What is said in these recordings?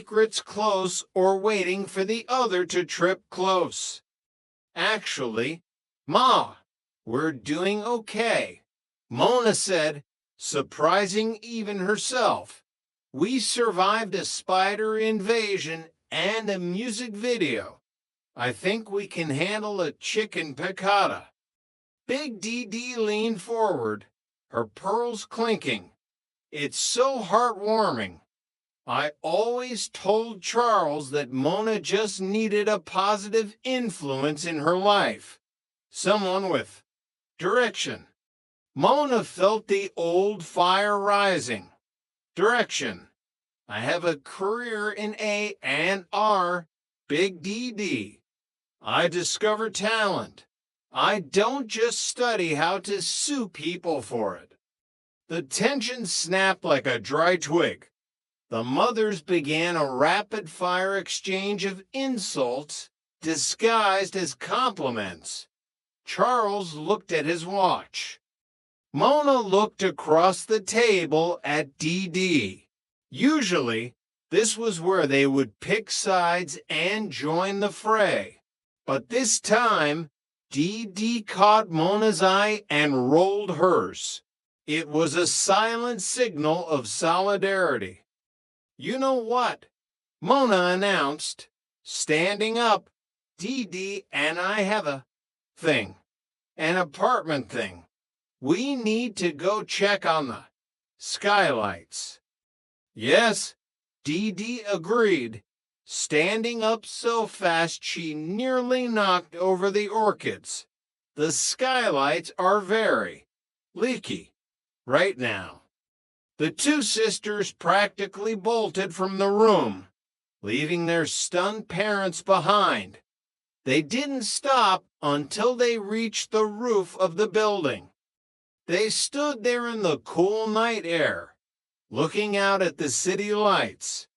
secrets close or waiting for the other to trip close. Actually, Ma, we're doing okay, Mona said, surprising even herself. We survived a spider invasion and a music video. I think we can handle a chicken piccata. Big Dee leaned forward, her pearls clinking. It's so heartwarming. I always told Charles that Mona just needed a positive influence in her life. Someone with direction. Mona felt the old fire rising. Direction. I have a career in A and R, Big DD. I discover talent. I don't just study how to sue people for it. The tension snapped like a dry twig. The mothers began a rapid-fire exchange of insults disguised as compliments. Charles looked at his watch. Mona looked across the table at DD. Usually, this was where they would pick sides and join the fray. But this time, DD caught Mona's eye and rolled hers. It was a silent signal of solidarity. You know what? Mona announced, standing up. DD and I have a thing, an apartment thing. We need to go check on the skylights. Yes, DD agreed, standing up so fast she nearly knocked over the orchids. The skylights are very leaky right now. The two sisters practically bolted from the room, leaving their stunned parents behind. They didn't stop until they reached the roof of the building. They stood there in the cool night air, looking out at the city lights.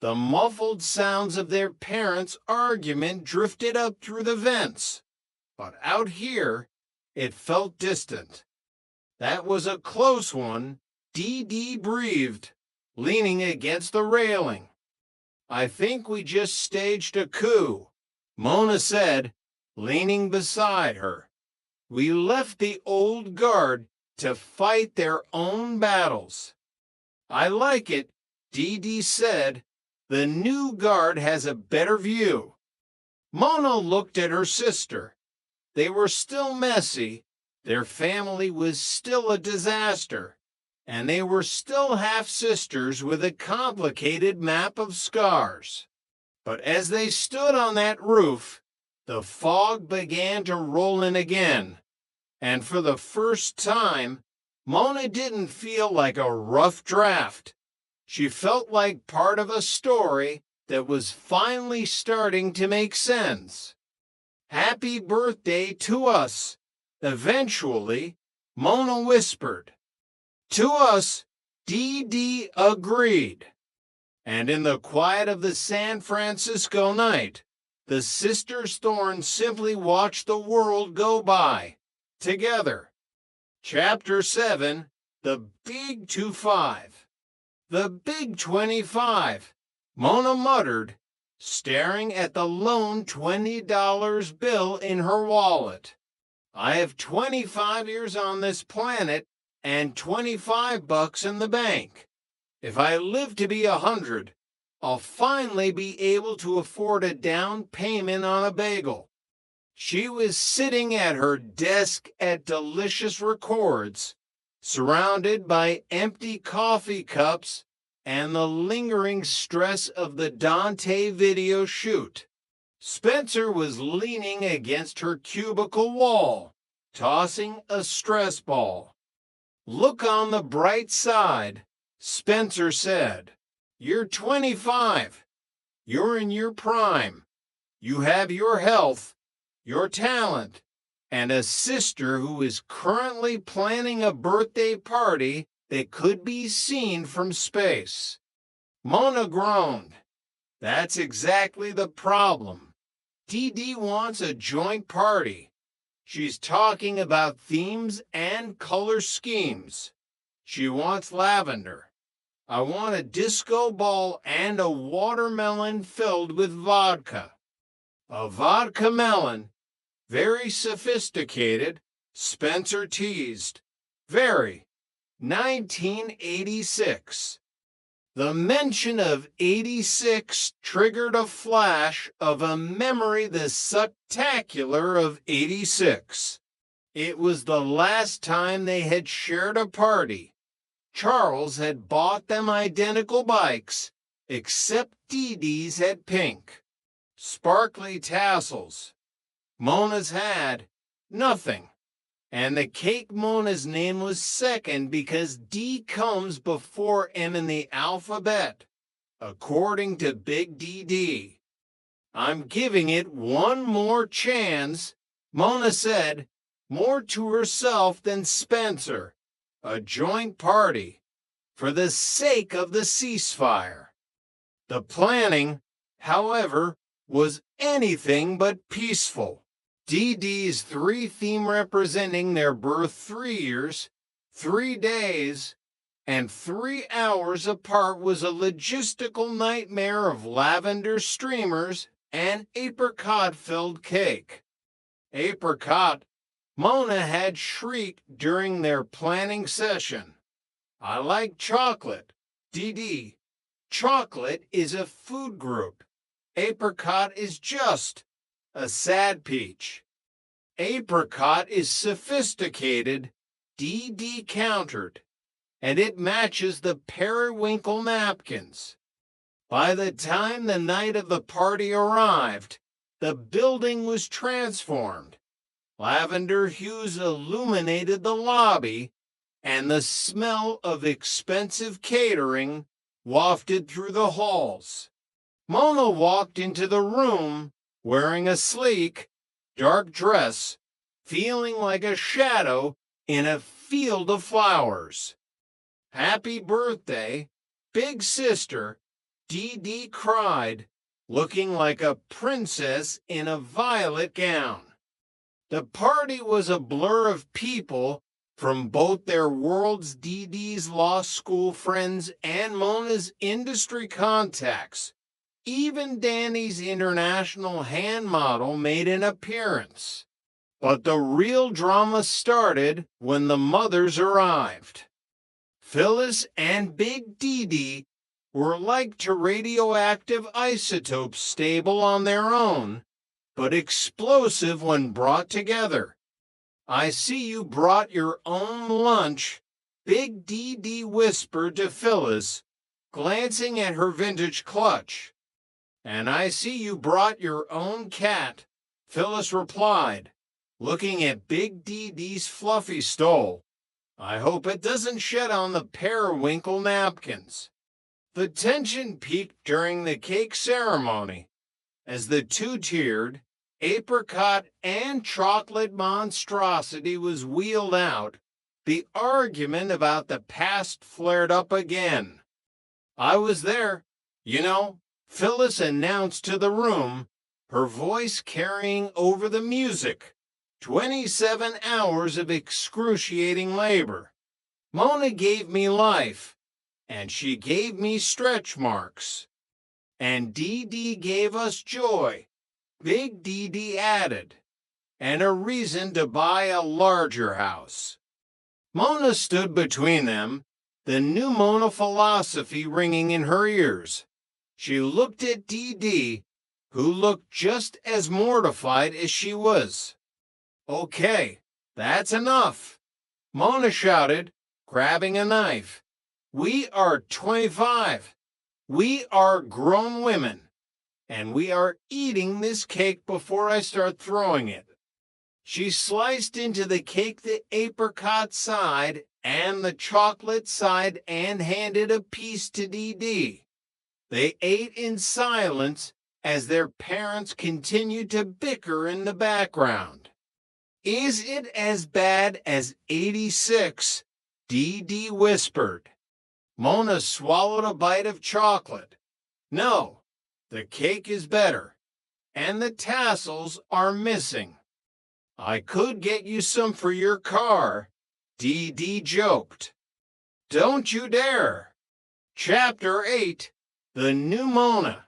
The muffled sounds of their parents' argument drifted up through the vents, but out here, it felt distant. That was a close one. DD breathed, leaning against the railing. I think we just staged a coup, Mona said, leaning beside her. We left the old guard to fight their own battles. I like it, DD said. The new guard has a better view. Mona looked at her sister. They were still messy. Their family was still a disaster. And they were still half-sisters with a complicated map of scars. But as they stood on that roof, the fog began to roll in again. And for the first time, Mona didn't feel like a rough draft. She felt like part of a story that was finally starting to make sense. Happy birthday to us. Eventually, Mona whispered. To us, DD agreed. And in the quiet of the San Francisco night, the sisters Thorne simply watched the world go by, together. Chapter 7, The Big 25. The Big 25, Mona muttered, staring at the lone $20 bill in her wallet. I have 25 years on this planet and $25 in the bank. If I live to be 100, I'll finally be able to afford a down payment on a bagel. She was sitting at her desk at Delicious Records, surrounded by empty coffee cups and the lingering stress of the Dante video shoot. Spencer was leaning against her cubicle wall, tossing a stress ball. Look on the bright side, Spencer said. You're 25. You're in your prime. You have your health, your talent, and a sister who is currently planning a birthday party that could be seen from space. Mona groaned. That's exactly the problem. DD wants a joint party. She's talking about themes and color schemes. She wants lavender. I want a disco ball and a watermelon filled with vodka. A vodka melon. Very sophisticated, Spencer teased. Very. 1986. The mention of 86 triggered a flash of a memory the spectacular of 86. It was the last time they had shared a party. Charles had bought them identical bikes, except Dee Dee's had pink, sparkly tassels. Mona's had nothing. And the cake Mona's name was second because D comes before M in the alphabet, according to Big DD. I'm giving it one more chance, Mona said, more to herself than Spencer. A joint party, for the sake of the ceasefire. The planning, however, was anything but peaceful. DD's three theme representing their birth 3 years, 3 days, and 3 hours apart was a logistical nightmare of lavender streamers and apricot-filled cake. Apricot, Mona had shrieked during their planning session. I like chocolate. DD. Chocolate is a food group. Apricot is just a sad peach. Apricot is sophisticated, DD countered, and it matches the periwinkle napkins. By the time the night of the party arrived, the building was transformed. Lavender hues illuminated the lobby, and the smell of expensive catering wafted through the halls. Mona walked into the room wearing a sleek, dark dress, feeling like a shadow in a field of flowers. Happy birthday, big sister, DD cried, looking like a princess in a violet gown. The party was a blur of people from both their world's DD's law school friends and Mona's industry contacts. Even Danny's international hand model made an appearance. But the real drama started when the mothers arrived. Phyllis and Big DD were like to radioactive isotopes stable on their own, but explosive when brought together. I see you brought your own lunch, Big DD whispered to Phyllis, glancing at her vintage clutch. And I see you brought your own cat, Phyllis replied, looking at Big DD's fluffy stole. I hope it doesn't shed on the periwinkle napkins. The tension peaked during the cake ceremony, as the two-tiered, apricot and chocolate monstrosity was wheeled out. The argument about the past flared up again. I was there, you know, Phyllis announced to the room, her voice carrying over the music. 27 hours of excruciating labor. Mona gave me life, and she gave me stretch marks. And DD gave us joy, Big DD added, and a reason to buy a larger house. Mona stood between them, the new Mona philosophy ringing in her ears. She looked at DD, who looked just as mortified as she was. Okay, that's enough, Mona shouted, grabbing a knife. We are 25. We are grown women. And we are eating this cake before I start throwing it. She sliced into the cake the apricot side and the chocolate side and handed a piece to DD. They ate in silence as their parents continued to bicker in the background. Is it as bad as 86? DD whispered. Mona swallowed a bite of chocolate. No. The cake is better, and the tassels are missing. I could get you some for your car, DD joked. Don't you dare. Chapter 8, The New Mona.